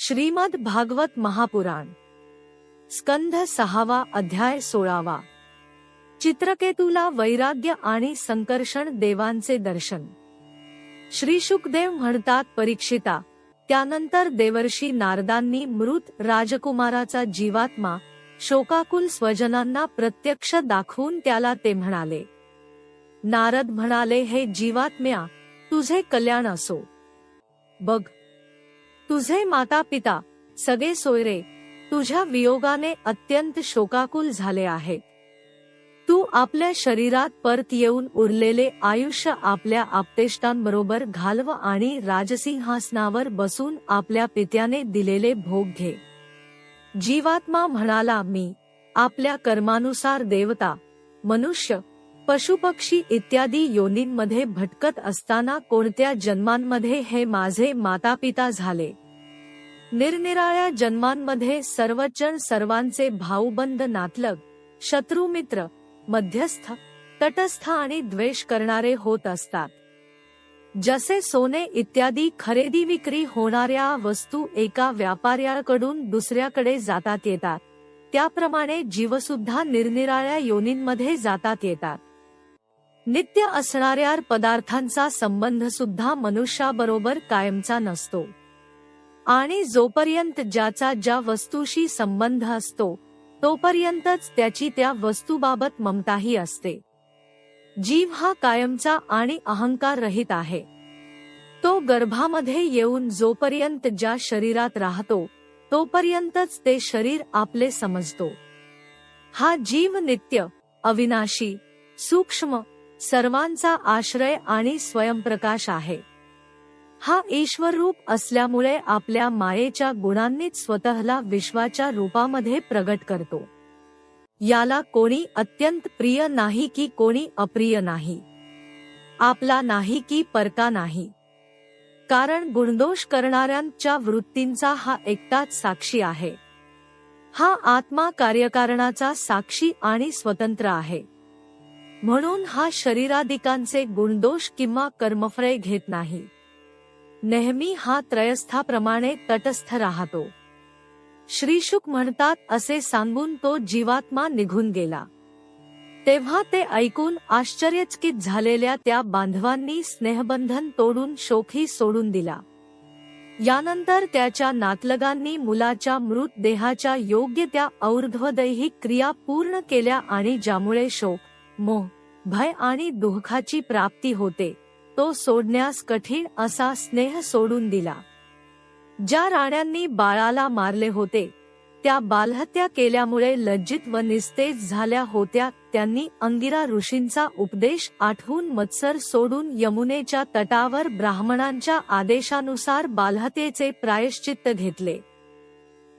श्रीमद भागवत महापुराण स्कंध 6 अध्याय 16। चित्रकेतूला वैराग्य आणि संकर्षण देवांचे दर्शन। श्री शुकदेव म्हणतात, परीक्षिता, त्यानंतर देवर्षी नारदांनी मृत राजकुमाराचा जीवात्मा शोकाकुल स्वजनांना प्रत्यक्ष दाखवून त्याला ते म्हणाले। नारद म्हणाले, हे जीवात्म्या, तुझे कल्याण असो। बघ, तुझे माता पिता सगळे सोयरे तुझ्या वियोगाने अत्यंत शोकाकुल झाले आहेत। तू आपल्या शरीरात परत येऊन उरलेले आयुष्य आपल्या आप्तेष्टांबरोबर घालव आणि राजसिंहासनावर बसून आपल्या पित्याने दिलेले भोग घे। जीवात्मा म्हणाला, मी आपल्या कर्मानुसार देवता, मनुष्य, पशुपक्षी इत्यादी योनींमध्ये भटकत असताना कोणत्या जन्मांमध्ये हे माझे मातापिता झाले। निरनिराळ्या जन्मांमध्ये सर्वजण सर्वांचे भाऊबंद, नातलग, शत्रुमित्र, मध्यस्थ, तटस्थ आणि द्वेष करणारे होत असतात। जसे सोने इत्यादी खरेदी विक्री होणाऱ्या वस्तू एका व्यापाऱ्याकडून दुसऱ्याकडे जातात येतात, त्याप्रमाणे जीवसुद्धा निरनिराळ्या योनींमध्ये जातात येतात। नित्य असणाऱ्या पदार्थांचा संबंध सुद्धा मनुष्याबरोबर कायमचा नसतो आणि जोपर्यंत ज्याचा ज्या वस्तूशी संबंध असतो तोपर्यंतच त्याची त्या वस्तूबाबत ममताही असते। जीव हा कायमचा आणि अहंकार रहित आहे। तो गर्भामध्ये येऊन जोपर्यंत ज्या शरीरात राहतो तोपर्यंतच ते शरीर आपले समजतो। हा जीव नित्य, अविनाशी, सूक्ष्म, सर्वांचा आश्रय आणि स्वयंप्रकाश आहे। हा ईश्वर रूप असल्यामुळे आपल्या मायेच्या गुणांनीच स्वतःला विश्वाच्या रूपामध्ये प्रगट करतो। याला कोणी अत्यंत प्रिय नाही की कोणी अप्रिय नाही, आपला नाही की परका नाही, कारण गुणदोष करणाऱ्यांच्या वृत्तींचा हा एकटाच साक्षी आहे। हा आत्मा कार्यकारणाचा साक्षी आणि स्वतंत्र आहे, म्हणून हा शरीरादिकांचे गुणदोष किंवा कर्मफळे घेत नाही। नेहमी हा त्रयस्थाप्रमाणे तटस्थ राहतो। श्री शुक म्हणतात, असे सांगून तो जीवात्मा निघून गेला। तेव्हा ते ऐकून आश्चर्यचकित झालेल्या त्या बांधवांनी स्नेहबंधन तोडून शोकही सोडून दिला। यानंतर त्याच्या नातलगांनी मुलाच्या मृत देहाच्या योग्य त्या और्ध्वदैहिक क्रिया पूर्ण केल्या आणि ज्यामुळे शोक, मोह, भय आणि दुःखाची प्राप्ती होते तो सोडण्यास कठीण असा स्नेह सोडून दिला। ज्या राण्यांनी बाळाला मारले होते त्या बालहत्या केल्यामुळे लज्जित व निस्तेज झाल्या होत्या, त्यांनी अंगिरा ऋषींचा उपदेश आठवून मत्सर सोडून यमुनेच्या तटावर ब्राह्मणांच्या आदेशानुसार बालहत्येचे प्रायश्चित्त घेतले।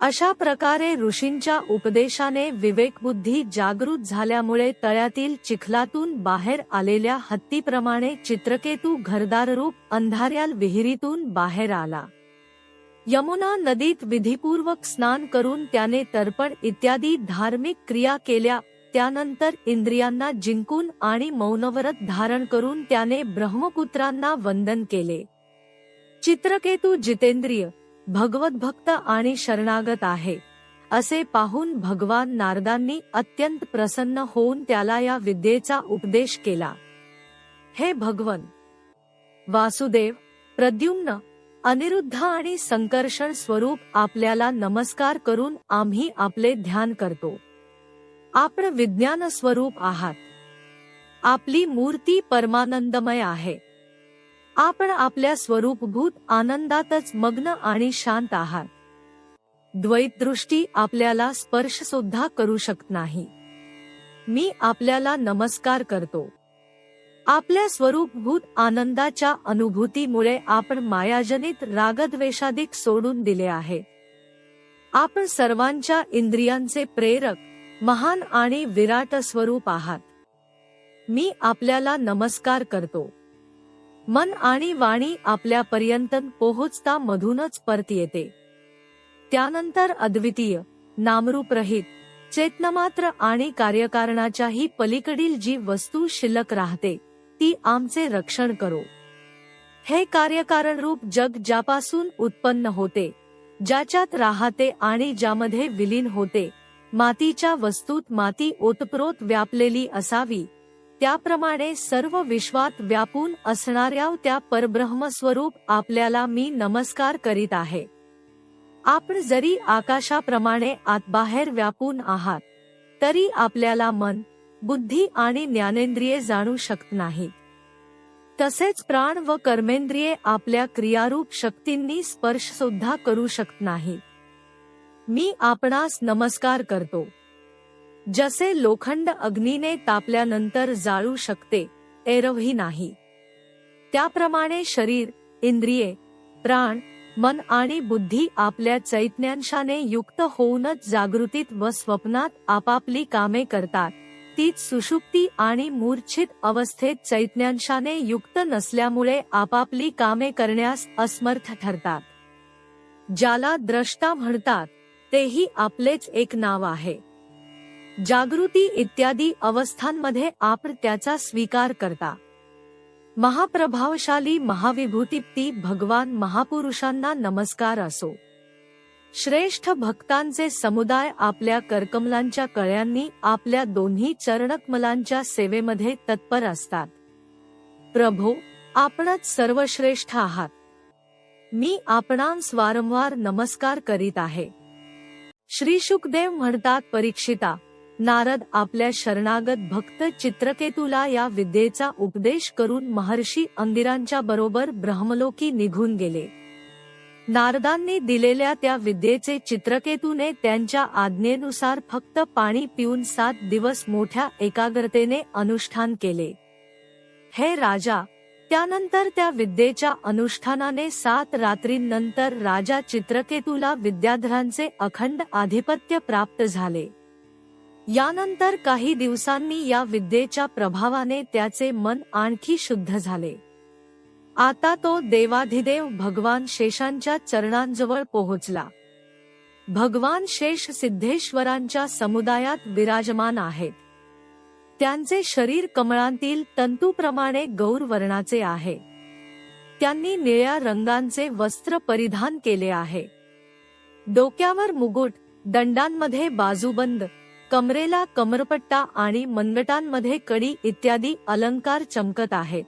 अशा प्रकारे ऋषींच्या उपदेशाने विवेकबुद्धी जागृत झाल्यामुळे तळ्यातील चिखलातून बाहेर आलेल्या हत्तीप्रमाणे चित्रकेतू घरदाररूप अंधाऱ्याल विहिरीतून बाहेर आला। यमुना नदीत विधिपूर्वक स्नान करून त्याने तर्पण इत्यादी धार्मिक क्रिया केल्या। त्यानंतर इंद्रियांना जिंकून आणि मौनव्रत धारण करून त्याने ब्रह्मपुत्रांना वंदन केले। चित्रकेतू जितेंद्रिय, भगवद्भक्त आणि शरणागत आहे असे पाहून भगवान नारदांनी अत्यंत प्रसन्न होऊन त्याला या विद्येचा उपदेश केला। हे भगवन वासुदेव, प्रद्युम्न, अनिरुद्ध आणि संकर्षण स्वरूप आपल्याला नमस्कार करून आम्ही आपले ध्यान करतो। आपण विज्ञान स्वरूप आहात। आपली मूर्ती परमानंदमय आहे। आपण आपल्या स्वरूपभूत आनंदातच मग्न आणि शांत आहात। द्वैतदृष्टी आपल्याला स्पर्श सुद्धा करू शकत नाही। मी आपल्याला नमस्कार करतो। आपल्या स्वरूपभूत आनंदाच्या अनुभूतीमुळे आपण मायाजनित रागद्वेषादिक सोडून दिले आहे। आपण सर्वांच्या इंद्रियांचे प्रेरक, महान आणि विराट स्वरूप आहात। मी आपल्याला नमस्कार करतो। मन आणि वाणी आपल्यापर्यंत पोहोचता मधूनच परत येते। त्यानंतर अद्वितीय, नामरूपरहित, चेतनमात्र आणि कार्यकारणाच्याही पलीकडील जी वस्तू शिल्लक राहते ती आमचे रक्षण करो। हे कार्यकारण रूप जग ज्यापासून उत्पन्न होते ज्याच्यात राहते आणि ज्यामध्ये विलीन होते, मातीच्या वस्तूत माती ओतप्रोत व्यापलेली असावी, त्याप्रमाणे सर्व विश्वात व्यापून असणाऱ्या त्या परब्रह्मस्वरूप आपल्याला मी नमस्कार करीत आहे. आपण जरी आकाशाप्रमाणे आतबाहेर व्यापून आहात, तरी आपल्याला मन, बुद्धी आणि ज्ञानेंद्रिये जाणू शकत नाहीत. तसेच प्राण व कर्मेंद्रिये आपल्या क्रियारूप शक्तींनी स्पर्श सुद्धा करू शकत नाहीत. मी आपणास नमस्कार करतो. जसे लोखंड अग्नीने तापल्यानंतर जाळू शकते, एरवही नाही, त्याप्रमाणे शरीर, इंद्रिये, प्राण, मन आणि बुद्धी आपल्या चैतन्यांशाने युक्त होऊनच जागृतीत व स्वप्नात आपापली कामे करतात. तीच सुषुप्ती आणि मूर्छित अवस्थेत चैतन्यांशाने युक्त नसल्यामुळे आपापली कामे करण्यास असमर्थ ठरतात. ज्याला द्रष्टा म्हणतात, तेही आपलेच एक नाव आहे. जागृती इत्यादी अवस्थांमध्ये आपण त्याचा स्वीकार करता. महाप्रभावशाली महाविभूतिप्ती भगवान महापुरुषांना नमस्कार असो. श्रेष्ठ भक्तांचे समुदाय आपल्या करकमलांच्या कळ्यांनी आपल्या दोन्ही चरणकमलांच्या सेवेमध्ये तत्पर असतात. प्रभो, आपणच सर्वश्रेष्ठ आहात. मी आपणांस वारंवार नमस्कार करीत आहे. श्री शुकदेव म्हणतात, परीक्षिता, नारद आपल्या शरणागत भक्त चित्रकेतूला या विद्येचा उपदेश करून महर्षी अंगिरांच्या बरोबर ब्रह्मलोकी निघून गेले. नारदांनी दिलेल्या त्या विद्येचे चित्रकेतूने त्यांच्या आज्ञेनुसार फक्त पाणी पिऊन 7 दिवस मोठ्या एकाग्रतेने अनुष्ठान केले. हे राजा, त्यानंतर त्या विद्येच्या अनुष्ठानाने 7 रात्रींनंतर राजा चित्रकेतूला विद्याधरांचे अखंड आधिपत्य प्राप्त झाले. यानंतर काही दिवसांनी या विद्येच्या प्रभावाने त्याचे मन आणखी शुद्ध झाले. आता तो देवाधिदेव भगवान शेषांच्या चरणांजवळ पोहोचला. भगवान शेष सिद्धेश्वरांच्या समुदायात विराजमान आहेत. त्यांचे शरीर कमळांतील तंतूप्रमाणे गौर वर्णाचे आहे. त्यांनी निळ्या रंगांचे वस्त्र परिधान केले आहे. डोक्यावर मुकुट, दंडांमध्ये बाजूबंद, कमरेला कमरपट्टा आणि मनगटांमध्ये कडी इत्यादी अलंकार चमकत आहेत.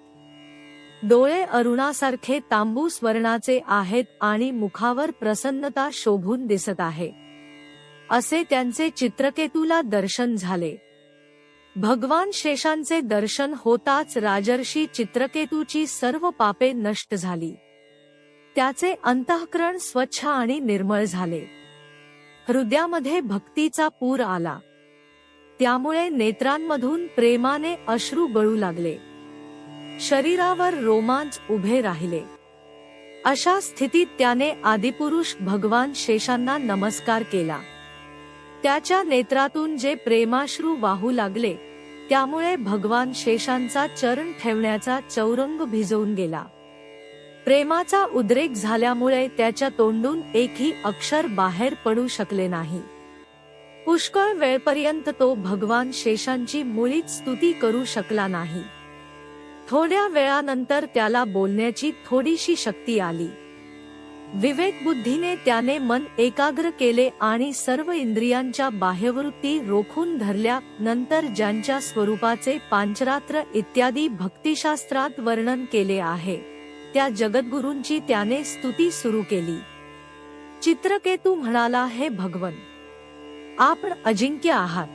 डोळे अरुणासारखे तांबूस वर्णाचे आहेत आणि मुखावर प्रसन्नता शोभून दिसत आहे. असे त्यांचे चित्रकेतूला दर्शन झाले. भगवान शेषांचे दर्शन होताच राजर्षी चित्रकेतूची सर्व पापे नष्ट झाली. त्याचे अंतःकरण स्वच्छ आणि निर्मळ झाले. हृदयामध्ये भक्तीचा पूर आला. त्यामुळे नेत्रांमधून प्रेमाने अश्रू गळू लागले. शरीरावर रोमांच उभे राहिले. अशा स्थितीत त्याने आदिपुरुष भगवान शेषांना नमस्कार केला. त्याच्या नेत्रातून जे प्रेमाश्रू वाहू लागले, त्यामुळे भगवान शेषांचा चरण ठेवण्याचा चौरंग भिजवून गेला. प्रेमाचा उद्रेक झाल्यामुळे त्याच्या तोंडून एकही अक्षर बाहेर पडू शकले नाही. पुष्कळ वेळपर्यंत तो भगवान शेषांची मुळीच स्तुती करू शकला नाही. थोड्या वेळानंतर त्याला बोलण्याची थोडीशी शक्ती आली. विवेकबुद्धीने त्याने मन एकाग्र केले आणि सर्व इंद्रियांच्या बाह्यवृत्ती रोखून धरल्या. नंतर ज्यांच्या स्वरूपाचे पांचरात्र इत्यादी भक्तिशास्त्रात वर्णन केले आहे, त्या जगद्गुरूंची त्याने स्तुती सुरू केली. चित्रकेतू म्हणाला, हे भगवन, आपण अजिंक्य आहात.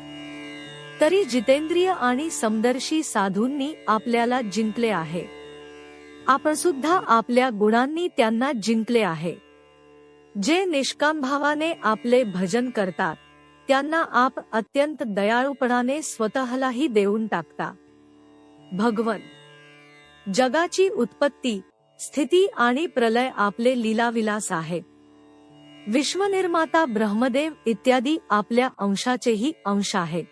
तरी जितेंद्रिय आणि समदर्शी साधूंनी आपल्याला जिंकले आहे. आपण सुद्धा आपल्या गुणांनी त्यांना जिंकले आहे. जे निष्काम भावाने आपले भजन करतात, त्यांना आप अत्यंत दयाळूपणाने स्वतःलाही देऊन टाकता. भगवन, जगाची उत्पत्ती, स्थिती आणि प्रलय आपले लीलाविलास आहेत. विश्वनिर्माता ब्रह्मदेव इत्यादी आपल्या अंशाचेही अंश आहेत.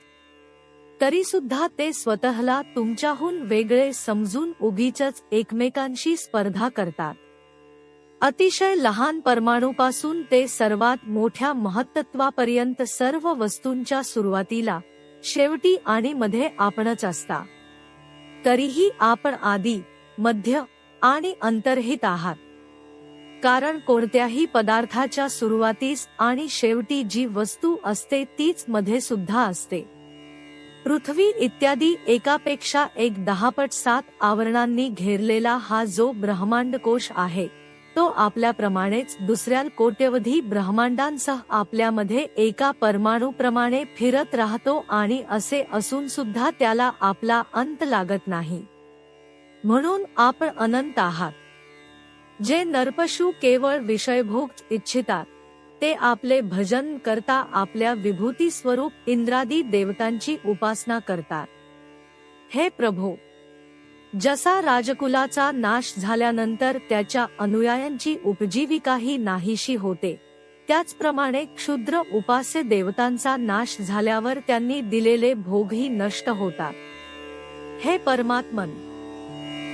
तरी सुद्धा ते स्वतःला तुमच्याहून वेगळे समजून उगीचच एकमेकांशी स्पर्धा करतात. अतिशय लहान परमाणूपासून ते सर्वात मोठ्या महत्त्वापर्यंत सर्व वस्तूंच्या सुरुवातीला, शेवटी आणि मध्ये आपणच असता. तरीही आपण आदी, मध्य आणि अंतर्हित आहात. कारण कोणत्याही पदार्थाच्या सुरुवातीस आणि शेवटी जी वस्तू असते तीच मध्ये सुद्धा असते. पृथ्वी इत्यादी एकापेक्षा एक 10पट 7 आवरणांनी घेरलेला हा जो ब्रह्मांडकोश आहे, तो आपल्याप्रमाणेच दुसऱ्या कोट्यवधी ब्रह्मांडांसह आपल्यामध्ये एका परमाणूप्रमाणे फिरत राहतो आणि असे असून सुद्धा त्याला आपला अंत लागत नाही. म्हणून आपण अनंत आहात. जे नरपशु केवळ विषयभोग इच्छितात ते आपले भजन करता आपल्या विभूती स्वरूप इंद्रादी देवतांची उपासना करतात. हे प्रभो, जसा राजकुलाचा नाश झाल्यानंतर त्याच्या अनुयायांची उपजीविकाही नाहीशी होते, त्याचप्रमाणे क्षुद्र उपास्य देवतांचा नाश झाल्यावर त्यांनी दिलेले भोगही नष्ट होतात. हे परमात्मन,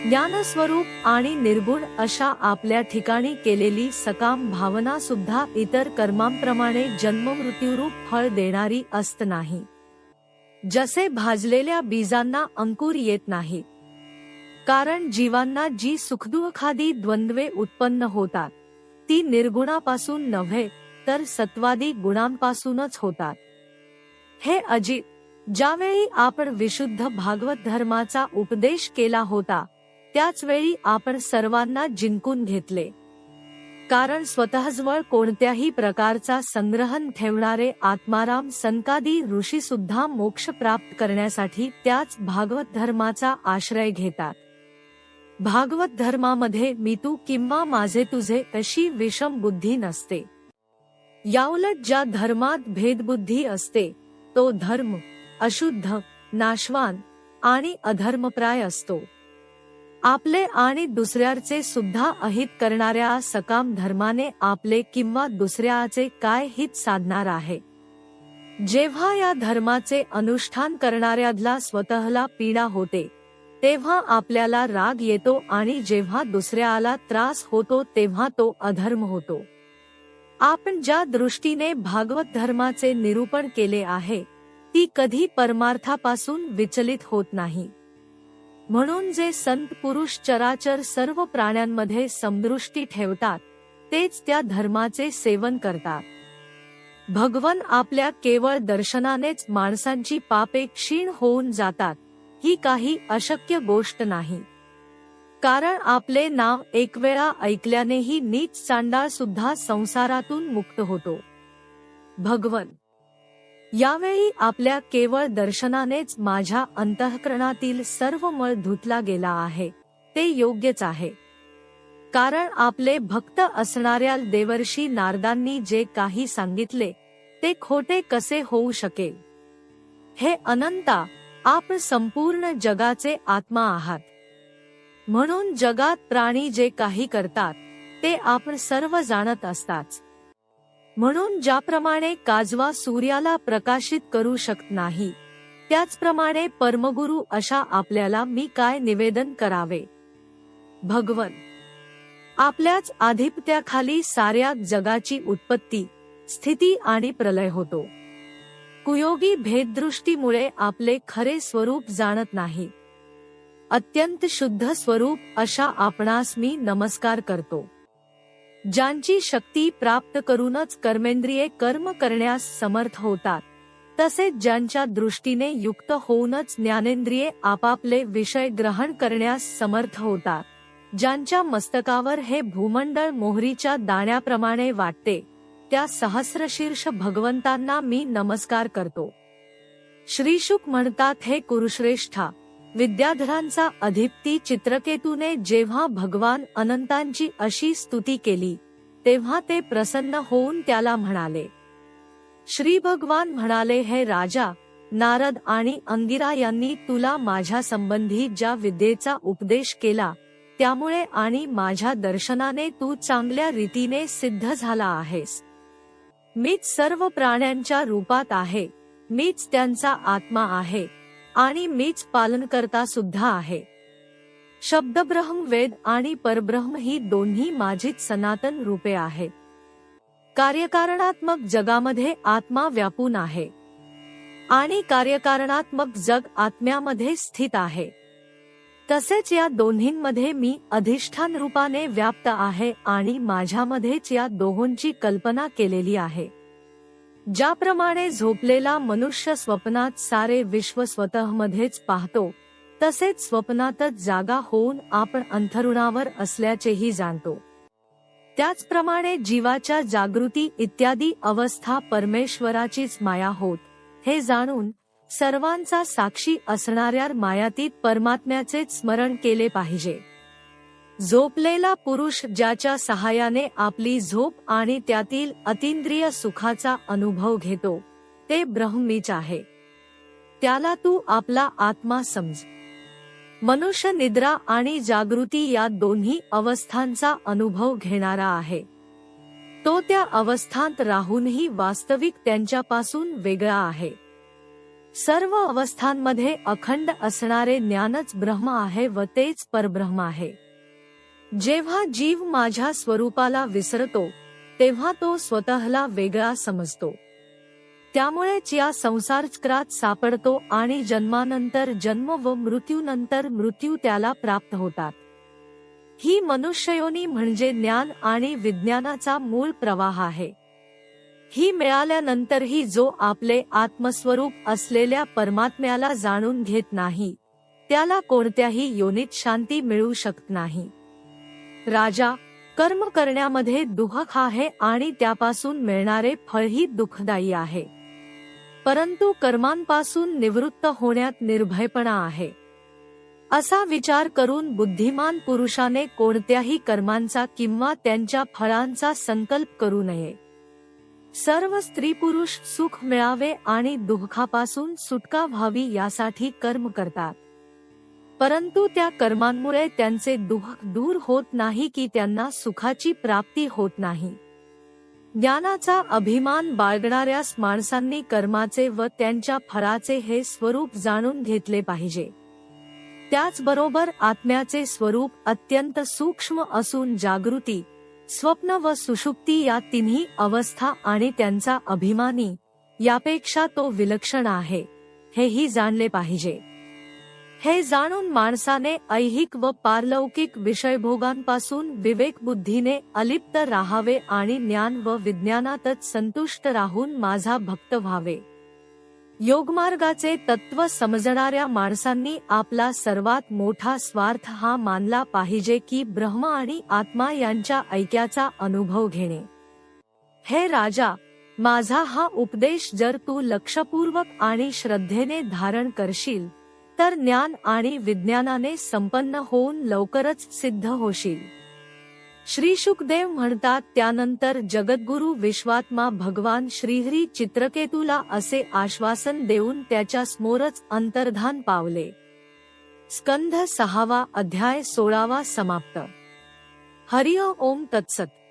ज्ञानस्वरूप आणि निर्गुण अशा आपल्या ठिकाणी केलेली सकाम भावना सुद्धा इतर कर्मांप्रमाणे जन्ममृत्यूरूप फळ देणारी असत नाही. जसे भाजलेल्या बीजांना अंकुर येत नाहीत, कारण जीवांना जी सुखदुःखादी द्वंद्वे उत्पन्न होतात ती निर्गुणापासून नव्हे तर सत्वादी गुणांपासूनच होतात. हे अजित, ज्यावेळी आपण विशुद्ध भागवत धर्माचा उपदेश केला होता त्याच वेळी आपण सर्वांना जिंकून घेतले, कारण स्वतःजवळ कोणत्याही प्रकारचा संग्रहण ठेवणारे आत्माराम संकादी ऋषी सुद्धा मोक्ष प्राप्त करण्यासाठी त्याच भागवत धर्माचा आश्रय घेतात. भागवत धर्मामध्ये मी तू किंवा माझे तुझे अशी विषम बुद्धी नसते. याउलट ज्या धर्मात भेदबुद्धी असते तो धर्म अशुद्ध, नाशवान आणि अधर्मप्राय असतो. आपले आणि दुसऱ्याचे सुद्धा अहित करणाऱ्या सकाम धर्माने आपले किंवा दुसऱ्याचे काय हित साधणार आहे. जेव्हा या धर्माचे अनुष्ठान करणाऱ्याला स्वतःला पीडा होते तेव्हा आपल्याला राग येतो आणि जेव्हा दुसऱ्याला त्रास होतो तेव्हा तो अधर्म होतो. आपण ज्या दृष्टीने भागवत धर्माचे निरूपण केले आहे ती कधी परमार्थापासून विचलित होत नाही. म्हणून जे संत पुरुष चराचर सर्व प्राण्यांमध्ये समदृष्टी ठेवतात तेच त्या धर्माचे सेवन करतात. भगवान आपल्या केवळ दर्शनानेच माणसांची पापे क्षीण होऊन जातात ही काही अशक्य गोष्ट नाही. कारण आपले नाव एक वेळा ऐकल्यानेही नीच चांडाळ सुद्धा संसारातून मुक्त होतो. भगवन, यावेळी आपल्या केवळ दर्शनानेच माझ्या अंतःकरणातील सर्व मळ धुतला गेला आहे, ते योग्यच आहे. कारण आपले भक्त असणाऱ्या देवर्षी नारदांनी जे काही सांगितले ते खोटे कसे होऊ शकेल. हे अनंता, आपण संपूर्ण जगाचे आत्मा आहात. म्हणून जगात प्राणी जे काही करतात ते आपण सर्व जाणत असताच. म्हणून ज्याप्रमाणे काजवा सूर्याला प्रकाशित करू शकत नाही त्याचप्रमाणे परमगुरु अशा आपल्याला मी काय निवेदन करावे. भगवन, आपल्याच आधिपत्याखाली साऱ्या जगाची उत्पत्ती, स्थिती आणि प्रलय होतो. कुयोगी भेददृष्टीमुळे आपले खरे स्वरूप जाणत नाही. अत्यंत शुद्ध स्वरूप अशा आपणास मी नमस्कार करतो. ज्यांची शक्ती प्राप्त करूनच कर्मेंद्रिये कर्म करण्यास समर्थ होतात, तसेच ज्यांच्या दृष्टीने युक्त होऊनच ज्ञानेंद्रिये आपापले विषय ग्रहण करण्यास समर्थ होतात, ज्यांच्या मस्तकावर हे भूमंडळ मोहरीच्या दाण्याप्रमाणे वाटते, त्या सहस्रशीर्ष भगवंतांना मी नमस्कार करतो. श्रीशुक म्हणतात, हे कुरुश्रेष्ठा, विद्याधरांचा अधिपती चित्रकेतूने जेव्हा भगवान अनंतांची अशी स्तुती केली तेव्हा ते प्रसन्न होऊन त्याला म्हणाले. श्री भगवान म्हणाले, हे राजा, नारद आणि अंगिरा यांनी तुला माझ्या संबंधी ज्या विद्येचा उपदेश केला त्यामुळे आणि माझ्या दर्शनाने तू चांगल्या रीतीने सिद्ध झाला आहेस. मीच सर्व प्राण्यांच्या रूपात आहे, मीच त्यांचा आत्मा आहे आणि मीच पालनकर्ता सुद्धा आहे. शब्दब्रह्म, वेद आणि परब्रह्म ही दोन्ही माझीच सनातन रूपे आहेत. कार्यकारणात्मक जगामध्ये आत्मा व्यापून आहे आणि कार्यकारणात्मक जग आत्म्यामध्ये स्थित आहे. तसेच या दोन्हींमध्ये मी अधिष्ठान रूपाने व्याप्त आहे आणि माझ्यामध्येच या दोहोंची कल्पना केलेली आहे. ज्याप्रमाणे झोपलेला मनुष्य स्वप्नात सारे विश्व स्वतःमध्येच पाहतो, तसेच स्वप्नातच जागा होऊन आपण अंथरुणावर असल्याचेही जाणतो. त्याचप्रमाणे जीवाच्या जागृती इत्यादी अवस्था परमेश्वराचीच माया होत, हे जाणून सर्वांचा साक्षी असणाऱ्या मायातीत परमात्म्याचे स्मरण केले पाहिजे. झोपलेला पुरुष ज्याच्या सहाय्याने आपली झोप आणि त्यातील अतींद्रिय सुखाचा अनुभव घेतो, ते ब्रह्मीच आहे. त्याला तू आपला आत्मा समज. मनुष्य निद्रा आणि जागृती या दोन्ही अवस्थांचा अनुभव घेणारा आहे. तो त्या अवस्थांत राहूनही वास्तविक त्यांच्यापासून वेगळा आहे. सर्व अवस्थांमध्ये अखंड असणारे ज्ञानच ब्रह्म आहे व तेच परब्रह्म आहे. जेव्हा जीव माझ्या स्वरूपाला विसरतो, तेव्हा तो स्वतःला वेगळा समजतो. त्यामुळेच या संसारचक्रात सापडतो आणि जन्मानंतर जन्म व मृत्यूनंतर मृत्यू त्याला प्राप्त होतात. ही मनुष्ययोनी म्हणजे ज्ञान आणि विज्ञानाचा मूळ प्रवाह आहे. ही मिळाल्यानंतरही जो आपले आत्मस्वरूप असलेल्या परमात्म्याला जाणून घेत नाही, त्याला कोणत्याही योनीत शांती मिळू शकत नाही. राजा, कर्म करण्यामध्ये दुःख आहे आणि त्यापासून मिळणारे फळही दुःखदायी आहे. परंतु कर्मांपासून निवृत्त होण्यात निर्भयपणा आहे. असा विचार करून बुद्धिमान पुरुषाने कोणत्याही कर्मांचा किंवा त्यांच्या फळांचा संकल्प करू नये. सर्व स्त्री पुरुष सुख मिळावे आणि दुःखापासून सुटका व्हावी यासाठी कर्म करतात. परंतु त्या कर्मांमुळे त्यांचे दुःख दूर होत नाही की त्यांना सुखाची प्राप्ती होत नाही. ज्ञानाचा अभिमान बाळगणाऱ्यास माणसांनी कर्माचे व त्यांच्या फळाचे हे स्वरूप जाणून घेतले पाहिजे. त्याचबरोबर आत्म्याचे स्वरूप अत्यंत सूक्ष्म असून जागृती, स्वप्न व सुषुप्ती या तिन्ही अवस्था आणि त्यांचा अभिमानी यापेक्षा तो विलक्षण आहे, हेही जाणले पाहिजे. हे जाणून माणसाने ऐहिक व पारलौकिक विषयभोगांपासून विवेकबुद्धीने अलिप्त राहावे आणि ज्ञान व विज्ञानातच संतुष्ट राहून माझा भक्त व्हावे. योगमार्गाचे तत्व समजणाऱ्या माणसांनी आपला सर्वात मोठा स्वार्थ हा मानला पाहिजे की ब्रह्म आणि आत्मा यांच्या ऐक्याचा अनुभव घेणे. हे राजा, माझा हा उपदेश जर तू लक्षपूर्वक आणि श्रद्धेने धारण करशील, तर ज्ञान आणि विज्ञानाने संपन्न होऊन लवकरच सिद्ध होशील. श्री शुकदेव म्हणतात, त्यानंतर जगद्गुरु विश्वात्मा भगवान श्रीहरी चित्रकेतूला असे आश्वासन देऊन त्याच्या समोरच अंतर्धान पावले. स्कंध 6 अध्याय 16 समाप्त. हरि ओम तत्सत.